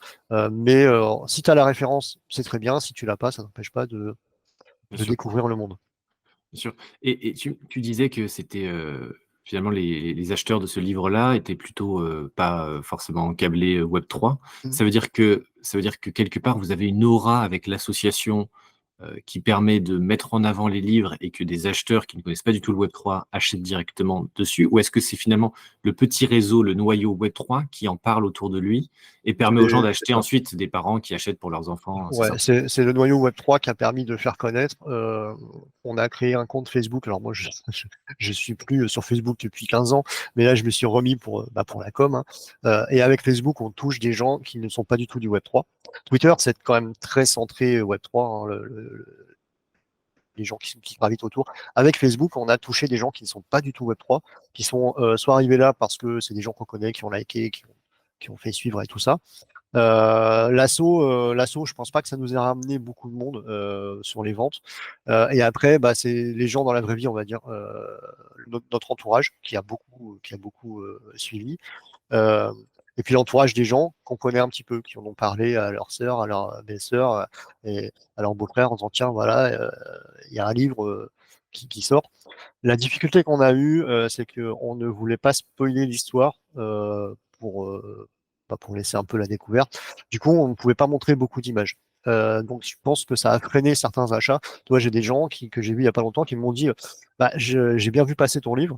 Mais si tu as la référence, c'est très bien. Si tu l'as pas, ça n'empêche pas Bien de sûr. découvrir le monde. Bien sûr. Et tu disais que c'était, finalement les acheteurs de ce livre-là étaient plutôt, pas, forcément câblés, Web3. Mm. Ça veut dire que quelque part vous avez une aura avec l'association, qui permet de mettre en avant les livres et que des acheteurs qui ne connaissent pas du tout le Web3 achètent directement dessus? Ou est-ce que c'est finalement le petit réseau, le noyau Web3 qui en parle autour de lui et permet aux gens C'est d'acheter ça. ensuite des parents qui achètent pour leurs enfants, c'est Ouais, ça? c'est le noyau Web3 qui a permis de faire connaître. On a créé un compte Facebook. Alors moi, je suis plus sur Facebook depuis 15 ans, mais là, je me suis remis pour la com, hein. Et avec Facebook, on touche des gens qui ne sont pas du tout du Web3. Twitter, c'est quand même très centré Web3, hein, les gens qui gravitent autour. Avec Facebook, on a touché des gens qui ne sont pas du tout Web3, qui sont soit arrivés là parce que c'est des gens qu'on connaît, qui ont liké, qui ont fait suivre et tout ça. L'assaut, je pense pas que ça nous ait ramené beaucoup de monde sur les ventes. Et après, bah, c'est les gens dans la vraie vie, on va dire, notre entourage qui a beaucoup suivi. Euh, et puis l'entourage des gens qu'on connaît un petit peu, qui en ont parlé à leur sœur, à leur belle-sœur et à leur beau-frère en disant tiens, voilà, il y a un livre qui sort. La difficulté qu'on a eue, c'est qu'on ne voulait pas spoiler l'histoire pour laisser un peu la découverte. Du coup, on ne pouvait pas montrer beaucoup d'images. Donc, je pense que ça a freiné certains achats. Toi, j'ai des gens que j'ai vus il y a pas longtemps qui m'ont dit, bah, j'ai bien vu passer ton livre,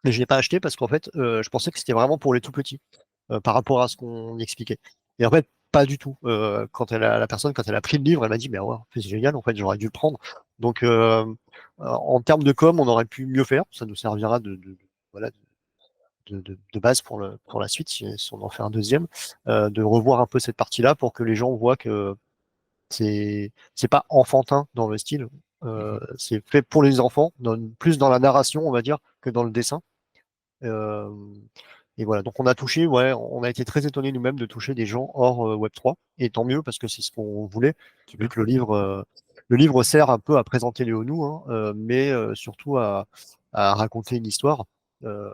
mais je l'ai pas acheté parce qu'en fait, je pensais que c'était vraiment pour les tout petits par rapport à ce qu'on y expliquait. Et en fait, pas du tout. La personne, quand elle a pris le livre, elle m'a dit, mais ouais, en fait, c'est génial, en fait, j'aurais dû le prendre. Donc, en termes de com, on aurait pu mieux faire. Ça nous servira voilà, de base pour la suite, si on en fait un deuxième, de revoir un peu cette partie-là pour que les gens voient que c'est pas enfantin dans le style. Mmh. C'est fait pour les enfants, plus dans la narration, on va dire, que dans le dessin. Euh, et voilà, donc on a touché, ouais, on a été très étonnés nous-mêmes de toucher des gens hors Web3, et tant mieux parce que c'est ce qu'on voulait, vu Super. que le livre sert un peu à présenter les ONU, hein, mais surtout à raconter une histoire euh,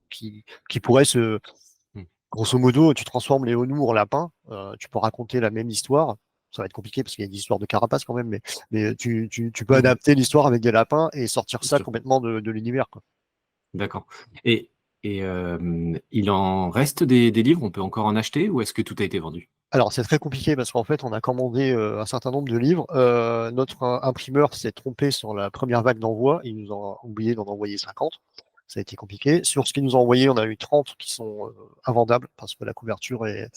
qui pourrait Mmh. grosso modo, tu transformes les ONU en lapins, tu peux raconter la même histoire. Ça va être compliqué parce qu'il y a des histoires de carapace quand même, mais tu peux Mmh. adapter l'histoire avec des lapins et sortir Bien ça sûr. complètement de l'univers, quoi. D'accord. Et il en reste des livres? On peut encore en acheter ou est-ce que tout a été vendu? Alors, c'est très compliqué parce qu'en fait, on a commandé un certain nombre de livres. Notre imprimeur s'est trompé sur la première vague d'envoi. Il nous a oublié d'en envoyer 50. Ça a été compliqué. Sur ce qu'il nous a envoyé, on a eu 30 qui sont invendables parce que la couverture est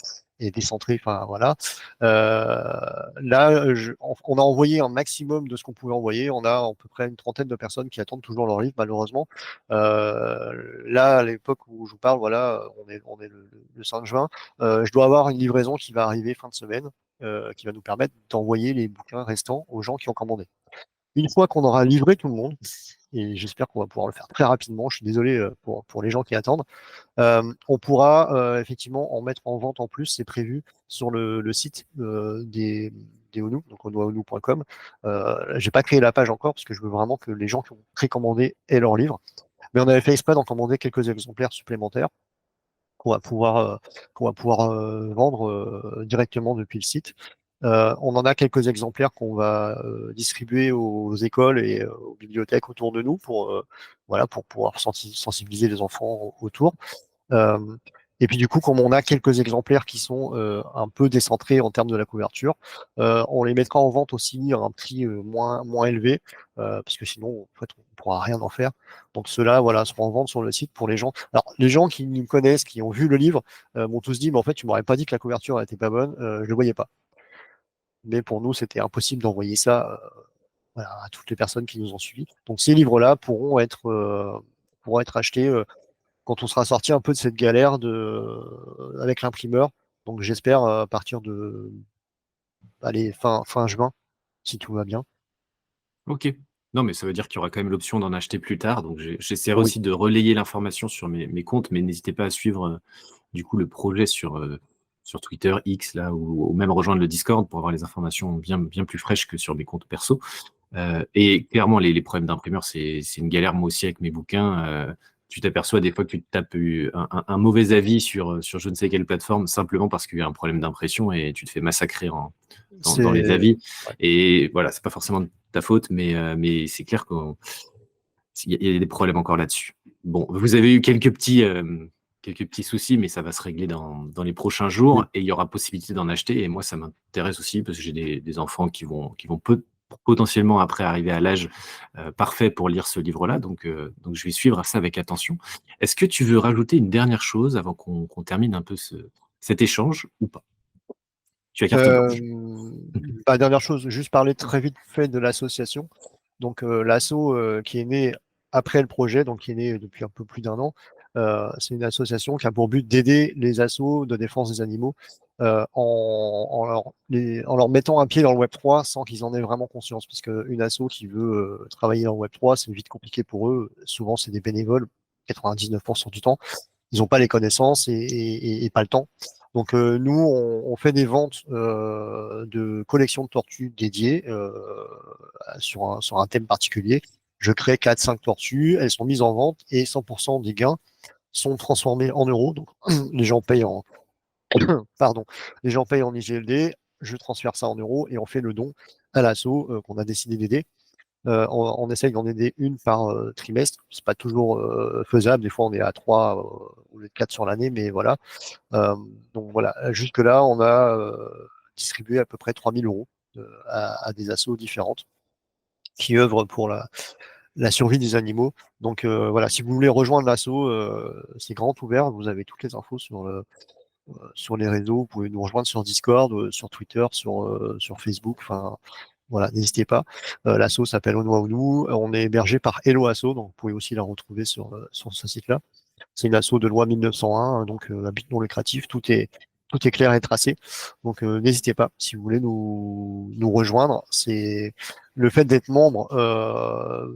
décentrée. Enfin, voilà. Là, on a envoyé un maximum de ce qu'on pouvait envoyer. On a à peu près une trentaine de personnes qui attendent toujours leur livre, malheureusement. Là, à l'époque où je vous parle, voilà, on est le 5 juin. Je dois avoir une livraison qui va arriver fin de semaine, qui va nous permettre d'envoyer les bouquins restants aux gens qui ont commandé. Une fois qu'on aura livré tout le monde, et j'espère qu'on va pouvoir le faire très rapidement, je suis désolé pour les gens qui attendent, on pourra effectivement en mettre en vente en plus, c'est prévu sur le site des ONU, donc onuonu.com. J'ai pas créé la page encore parce que je veux vraiment que les gens qui ont précommandé aient leur livre. Mais on avait fait exprès d'en commander quelques exemplaires supplémentaires qu'on va pouvoir, euh, qu'on va pouvoir vendre directement depuis le site. On en a quelques exemplaires qu'on va distribuer aux écoles et aux bibliothèques autour de nous voilà, pour pouvoir sensibiliser les enfants autour. Euh, et puis du coup, comme on a quelques exemplaires qui sont un peu décentrés en termes de la couverture, on les mettra en vente aussi à un prix moins élevé, parce que sinon, en fait, on ne pourra rien en faire. Donc ceux-là, voilà, seront en vente sur le site pour les gens. Alors, les gens qui nous connaissent, qui ont vu le livre, m'ont tous dit, mais en fait, tu m'aurais pas dit que la couverture n'était pas bonne, je le voyais pas. Mais pour nous, c'était impossible d'envoyer ça voilà, à toutes les personnes qui nous ont suivis. Donc ces livres-là pourront être achetés. quand on sera sorti un peu de cette galère avec l'imprimeur. Donc j'espère à partir de allez, fin juin, si tout va bien. Ok. Non, mais ça veut dire qu'il y aura quand même l'option d'en acheter plus tard. Donc, j'essaierai Oui, aussi de relayer l'information sur mes comptes, mais n'hésitez pas à suivre du coup le projet sur Twitter, X, là, ou même rejoindre le Discord pour avoir les informations bien plus fraîches que sur mes comptes perso. Et clairement, les problèmes d'imprimeur, c'est une galère, moi aussi, avec mes bouquins. Tu t'aperçois des fois que tu te tapes un mauvais avis sur je ne sais quelle plateforme, simplement parce qu'il y a un problème d'impression et tu te fais massacrer dans les c'est avis. ouais. Et voilà, c'est pas forcément de ta faute, mais c'est clair qu'il y a des problèmes encore là-dessus. Bon, vous avez eu quelques petits soucis, mais ça va se régler dans les prochains jours Oui. et il y aura possibilité d'en acheter. Et moi, ça m'intéresse aussi parce que j'ai des enfants qui vont potentiellement après arriver à l'âge parfait pour lire ce livre-là. Donc, je vais suivre ça avec attention. Est-ce que tu veux rajouter une dernière chose avant qu'on termine un peu cet échange ou pas? Tu as carte Euh, blanche. Bah, dernière chose, juste parler très vite fait de l'association. Donc l'asso qui est né après le projet, donc qui est né depuis un peu plus d'un an, c'est une association qui a pour but d'aider les assos de défense des animaux en leur mettant un pied dans le Web3 sans qu'ils en aient vraiment conscience. Parce qu'une asso qui veut travailler dans le Web3, c'est vite compliqué pour eux. Souvent, c'est des bénévoles, 99% du temps. Ils n'ont pas les connaissances et pas le temps. Donc nous, on fait des ventes de collections de tortues dédiées sur un thème particulier. Je crée 4-5 tortues, elles sont mises en vente et 100% des gains sont transformés en euros. Donc les gens payent en pardon, les gens payent en IGLD, je transfère ça en euros et on fait le don à l'asso qu'on a décidé d'aider. On essaye d'en aider une par trimestre. C'est pas toujours faisable. Des fois, on est à 3 au lieu de 4 sur l'année, mais voilà. Euh, donc voilà, jusque-là, on a distribué à peu près 3 000 € à des assos différentes qui œuvrent pour la survie des animaux. Donc voilà, si vous voulez rejoindre l'asso, c'est grand ouvert. Vous avez toutes les infos sur les réseaux. Vous pouvez nous rejoindre sur Discord, sur Twitter, sur Facebook. Enfin, voilà, n'hésitez pas. L'asso s'appelle Onwa Onu. On est hébergé par Hello Asso, donc vous pouvez aussi la retrouver sur ce site-là. C'est une asso de loi 1901, donc à but non lucratif, tout est clair et tracé. Donc n'hésitez pas si vous voulez nous rejoindre. C'est le fait d'être membre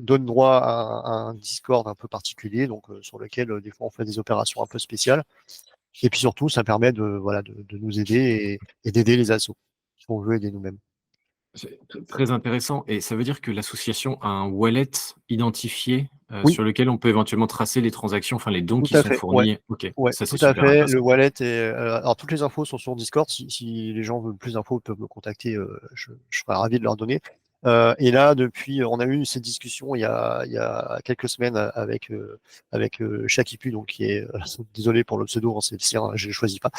donne droit à un Discord un peu particulier, donc sur lequel des fois on fait des opérations un peu spéciales. Et puis surtout, ça permet de nous aider et d'aider les assos si on veut aider nous-mêmes. C'est très intéressant et ça veut dire que l'association a un wallet identifié, Oui, sur lequel on peut éventuellement tracer les transactions, enfin les dons tout qui à sont fait. Ouais. fournis. OK, Ouais, ça tout c'est à super fait. Le intéressant. wallet alors toutes les infos sont sur Discord. Si les gens veulent plus d'infos, ils peuvent me contacter. Je serai ravi de leur donner. Et là, depuis, on a eu cette discussion il y a quelques semaines avec Shakipu, donc qui est désolé pour le pseudo, hein, c'est le sien, je ne choisis pas.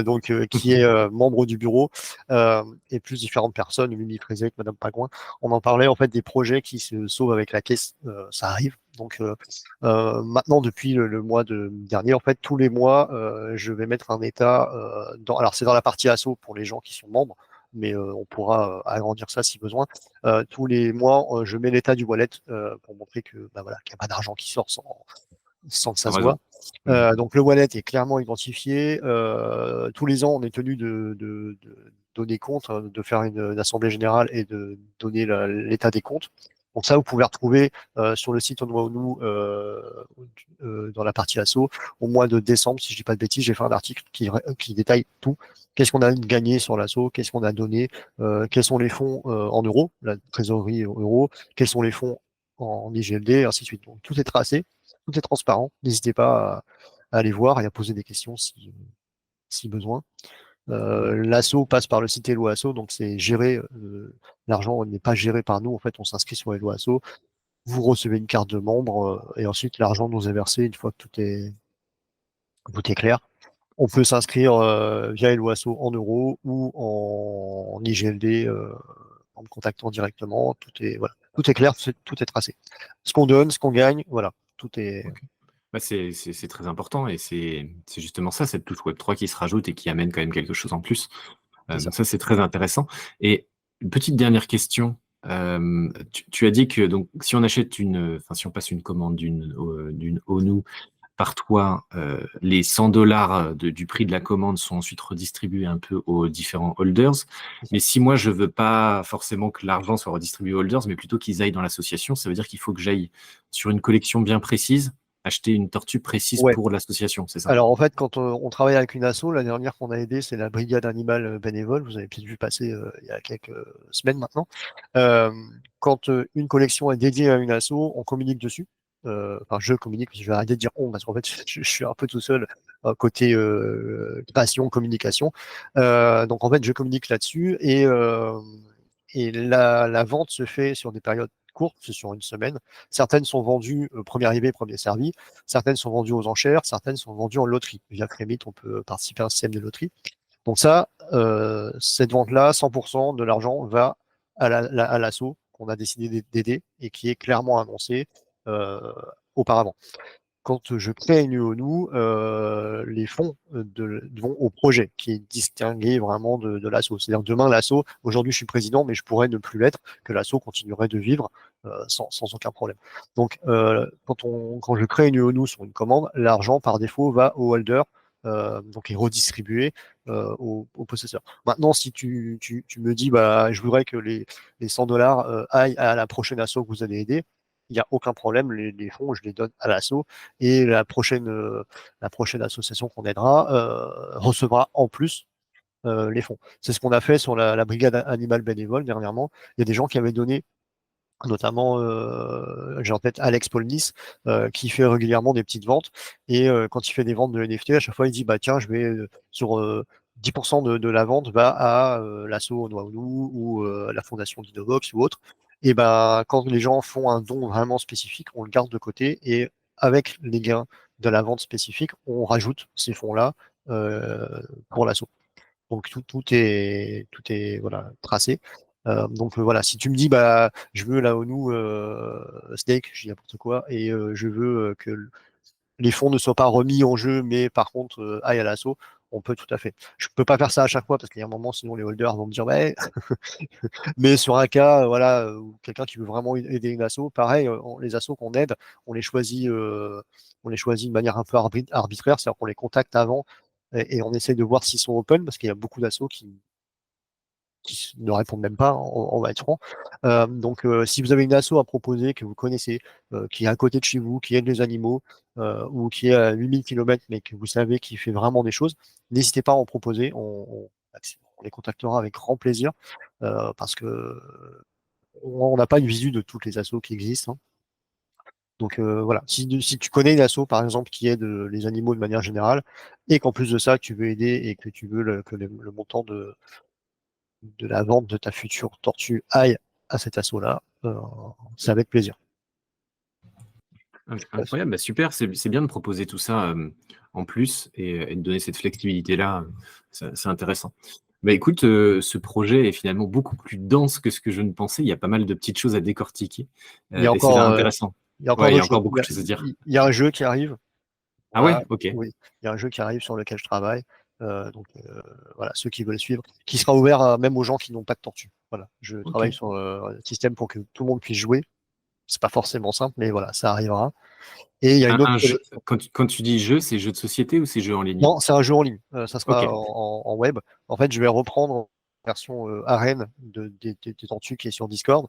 Donc qui est membre du bureau et plus différentes personnes, Mimi Frézek, Madame Pagouin. On en parlait en fait des projets qui se sauvent avec la caisse. Ça arrive. Donc maintenant, depuis le mois dernier, en fait, tous les mois, je vais mettre un état alors c'est dans la partie asso pour les gens qui sont membres, mais on pourra agrandir ça si besoin. Tous les mois, je mets l'état du wallet pour montrer que bah, voilà, qu'il n'y a pas d'argent qui sort sans que Tu ça se voit. raison. Mmh. Donc le wallet est clairement identifié. Tous les ans, on est tenu de donner compte, hein, de faire une assemblée générale et de donner l'état des comptes. Donc ça, vous pouvez retrouver sur le site ONWAUNU dans la partie asso. Au mois de décembre, si je dis pas de bêtises, j'ai fait un article qui détaille tout. Qu'est-ce qu'on a gagné sur l'asso, qu'est-ce qu'on a donné, quels sont les fonds en euros, la trésorerie en euros, quels sont les fonds en IGLD, et ainsi de suite. Donc tout est tracé, tout est transparent. N'hésitez pas à aller voir et à poser des questions si besoin. L'asso passe par le site Hello Asso, donc c'est géré. L'argent n'est pas géré par nous. En fait, on s'inscrit sur Hello Asso. Vous recevez une carte de membre et ensuite l'argent nous est versé une fois que tout est clair. On peut s'inscrire via Hello Asso en euros ou en IGLD en me contactant directement. Voilà, tout est clair, tout est tracé. Ce qu'on donne, ce qu'on gagne, voilà, tout est OK. Bah, c'est très important et c'est justement ça, cette touche Web3 qui se rajoute et qui amène quand même quelque chose en plus. c'est ça. Donc ça, c'est très intéressant et une petite dernière question, tu as dit que donc si on achète si on passe une commande d'une ONU par toi, les 100 $ du prix de la commande sont ensuite redistribués un peu aux différents holders. Mais si moi, je veux pas forcément que l'argent soit redistribué aux holders, mais plutôt qu'ils aillent dans l'association, ça veut dire qu'il faut que j'aille sur une collection bien précise, acheter une tortue précise Ouais. pour l'association, c'est ça? Alors en fait, quand on travaille avec une asso, la dernière qu'on a aidée, c'est la Brigade Animale Bénévole. Vous avez peut-être vu passer il y a quelques semaines maintenant. Euh, Quand une collection est dédiée à une asso, on communique dessus. Enfin, je communique, je vais arrêter de dire on, parce qu'en fait, je suis un peu tout seul côté création, communication. Donc en fait, je communique là-dessus et la vente se fait sur des périodes courtes, c'est sur une semaine. Certaines sont vendues premier arrivé, premier servi. Certaines sont vendues aux enchères, certaines sont vendues en loterie. Via Crémit, on peut participer à un système de loterie. Donc ça, cette vente-là, 100% de l'argent va à l'assaut qu'on a décidé d'aider et qui est clairement annoncé euh, auparavant. Quand je crée une UONU, les fonds vont au projet qui est distingué vraiment de l'assaut. C'est-à-dire demain, l'assaut, aujourd'hui je suis président, mais je pourrais ne plus l'être, que l'assaut continuerait de vivre sans aucun problème. Donc, quand je crée une UONU sur une commande, l'argent par défaut va au holder, donc est redistribué aux possesseurs. Maintenant, si tu me dis, bah, je voudrais que les 100 $ aillent à la prochaine asso que vous allez aider, il n'y a aucun problème, les fonds, je les donne à l'asso et la prochaine association qu'on aidera recevra en plus les fonds. C'est ce qu'on a fait sur la brigade animale bénévole dernièrement. Il y a des gens qui avaient donné, notamment, j'ai en tête Alex Polnis, qui fait régulièrement des petites ventes. Et quand il fait des ventes de NFT, à chaque fois, il dit, bah tiens, je vais sur 10% de la vente va à l'assaut Noaoulou ou la fondation d'Innovox ou autre. Et ben, quand les gens font un don vraiment spécifique, on le garde de côté et avec les gains de la vente spécifique, on rajoute ces fonds-là euh, pour l'assaut. Donc tout est voilà, tracé. Donc voilà, si tu me dis bah je veux la ONU steak, je dis n'importe quoi, et je veux que les fonds ne soient pas remis en jeu, mais par contre aillent à l'assaut, on peut tout à fait. Je peux pas faire ça à chaque fois parce qu'il y a un moment, sinon les holders vont me dire ouais, mais sur un cas, voilà, où quelqu'un qui veut vraiment aider une asso, pareil, les assos qu'on aide, on les choisit, euh, on les choisit de manière un peu arbitraire, c'est-à-dire qu'on les contacte avant et on essaye de voir s'ils sont open parce qu'il y a beaucoup d'assos qui ne répondent même pas, on va être franc. Donc, si vous avez une asso à proposer que vous connaissez, qui est à côté de chez vous, qui aide les animaux, ou qui est à 8000 km, mais que vous savez qu'il fait vraiment des choses, n'hésitez pas à en proposer. On les contactera avec grand plaisir, parce que on n'a pas une visu de toutes les assos qui existent, hein. Donc voilà, si tu connais une asso, par exemple, qui aide les animaux de manière générale, et qu'en plus de ça, tu veux aider et que tu veux que le montant de la vente de ta future tortue aille à cet assaut-là, c'est avec plaisir. Incroyable, bah, super, c'est bien de proposer tout ça en plus et de donner cette flexibilité-là, c'est intéressant. Bah, écoute, ce projet est finalement beaucoup plus dense que ce que je ne pensais. Il y a pas mal de petites choses à décortiquer Il y a et c'est encore, intéressant. il y a encore Ouais, il y a d'autres encore choses. beaucoup de choses à dire. Il y a un jeu qui arrive. Ah Voilà, ouais, ok. oui. Il y a un jeu qui arrive sur lequel je travaille. Donc voilà, ceux qui veulent suivre, qui sera ouvert même aux gens qui n'ont pas de tortue. Voilà, je Ok. travaille sur un système pour que tout le monde puisse jouer. C'est pas forcément simple, mais voilà, ça arrivera. Et il y a une autre Un jeu, collection. quand tu dis jeu, c'est jeu de société ou c'est jeu en ligne? Non, c'est un jeu en ligne. Ça Ok. sera en web. En fait, je vais reprendre la version arène des Tortues qui est sur Discord.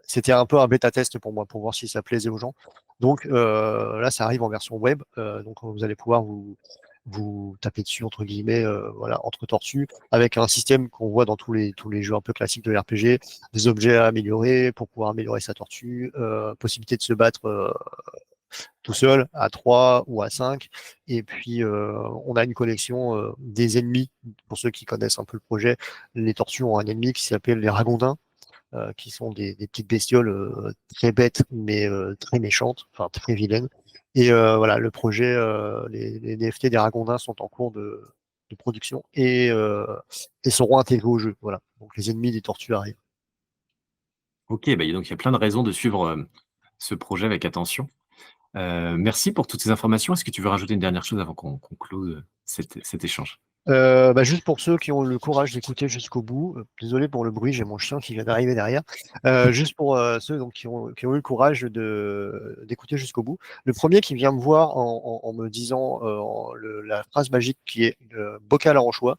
C'était un peu un bêta test pour moi, pour voir si ça plaisait aux gens. Donc là, ça arrive en version web. Donc vous allez pouvoir vous taper dessus, entre guillemets, voilà, entre tortues, avec un système qu'on voit dans tous les jeux un peu classiques de RPG, des objets à améliorer pour pouvoir améliorer sa tortue, possibilité de se battre tout seul, à 3 ou à 5. Et puis, on a une collection des ennemis. Pour ceux qui connaissent un peu le projet, les tortues ont un ennemi qui s'appelle les ragondins, qui sont des petites bestioles très bêtes, mais très méchantes, enfin très vilaines. Et voilà, le projet, les NFT des ragondins sont en cours de production et seront intégrés au jeu. Voilà. Donc les ennemis des tortues arrivent. Ok, bah, donc il y a plein de raisons de suivre ce projet avec attention. Merci pour toutes ces informations. Est-ce que tu veux rajouter une dernière chose avant qu'on close cet échange? Juste pour ceux qui ont le courage d'écouter jusqu'au bout, désolé pour le bruit, j'ai mon chien qui vient d'arriver derrière. Juste pour ceux donc, qui ont eu le courage d'écouter jusqu'au bout. Le premier qui vient me voir en me disant la phrase magique qui est bocal à anchois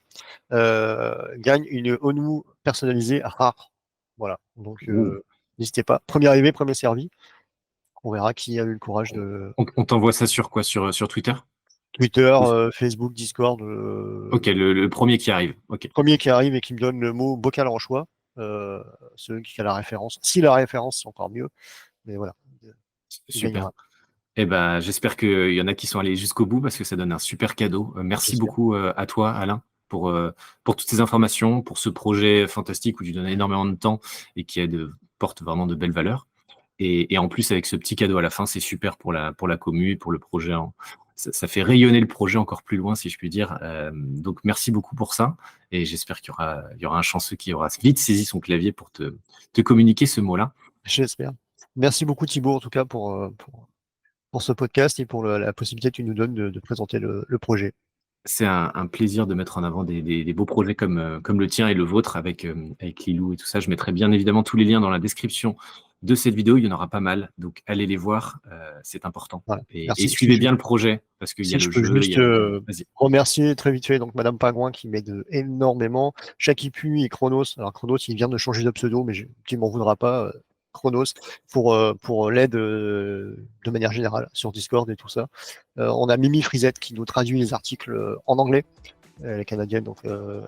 gagne une ONU personnalisée rare. Voilà, donc Ouh. n'hésitez pas. Premier arrivé, premier servi. On verra qui a eu le courage de On t'envoie ça sur quoi? Sur Twitter? Twitter, Ou- Facebook, Discord. Ok, le premier qui arrive. Ok, Premier qui arrive et qui me donne le mot bocal en choix, celui qui a la référence. Si la référence, c'est encore mieux. Mais voilà, il super. gagnera. Eh ben, j'espère qu'il y en a qui sont allés jusqu'au bout parce que ça donne un super cadeau. Merci J'espère. beaucoup à toi, Alain, pour toutes ces informations, pour ce projet fantastique où tu donnes énormément de temps et porte vraiment de belles valeurs. Et en plus, avec ce petit cadeau à la fin, c'est super pour la commu et pour le projet. Ça fait rayonner le projet encore plus loin, si je puis dire. Donc, merci beaucoup pour ça. Et j'espère il y aura un chanceux qui aura vite saisi son clavier pour te communiquer ce mot-là. J'espère. Merci beaucoup Thibaut en tout cas pour ce podcast et pour la possibilité que tu nous donnes de présenter le projet. C'est un plaisir de mettre en avant des beaux projets comme le tien et le vôtre avec Lilou et tout ça. Je mettrai bien évidemment tous les liens dans la description de cette vidéo. Il y en aura pas mal. Donc, allez les voir. C'est important. Voilà. Et Merci. suivez bien le projet parce qu'il y a Si je le peux jeu. juste Vas-y. remercier très vite fait donc Madame Pingouin qui m'aide énormément, Shakipu et Chronos. Alors Chronos il vient de changer de pseudo, mais tu m'en voudras pas, Chronos, pour l'aide de manière générale sur Discord et tout ça. On a Mimi Frisette qui nous traduit les articles en anglais. Elle est canadienne, donc,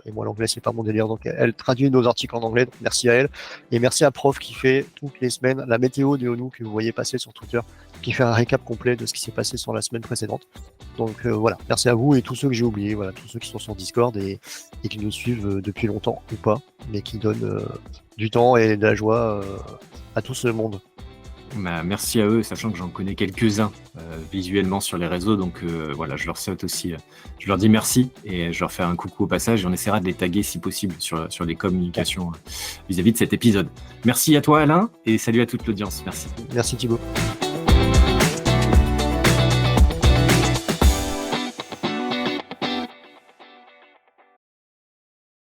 et moi l'anglais c'est pas mon délire, donc elle traduit nos articles en anglais, donc merci à elle. Et merci à Prof qui fait toutes les semaines la météo de ONU que vous voyez passer sur Twitter, qui fait un récap complet de ce qui s'est passé sur la semaine précédente. Donc voilà, merci à vous et tous ceux que j'ai oubliés, voilà, tous ceux qui sont sur Discord et qui nous suivent depuis longtemps ou pas, mais qui donnent du temps et de la joie à tout ce monde. Bah, merci à eux, sachant que j'en connais quelques-uns visuellement sur les réseaux. Donc voilà, je leur souhaite aussi, je leur dis merci et je leur fais un coucou au passage. Et on essaiera de les taguer si possible sur des communications vis-à-vis de cet épisode. Merci à toi, Alain, et salut à toute l'audience. Merci. Merci Thibaut.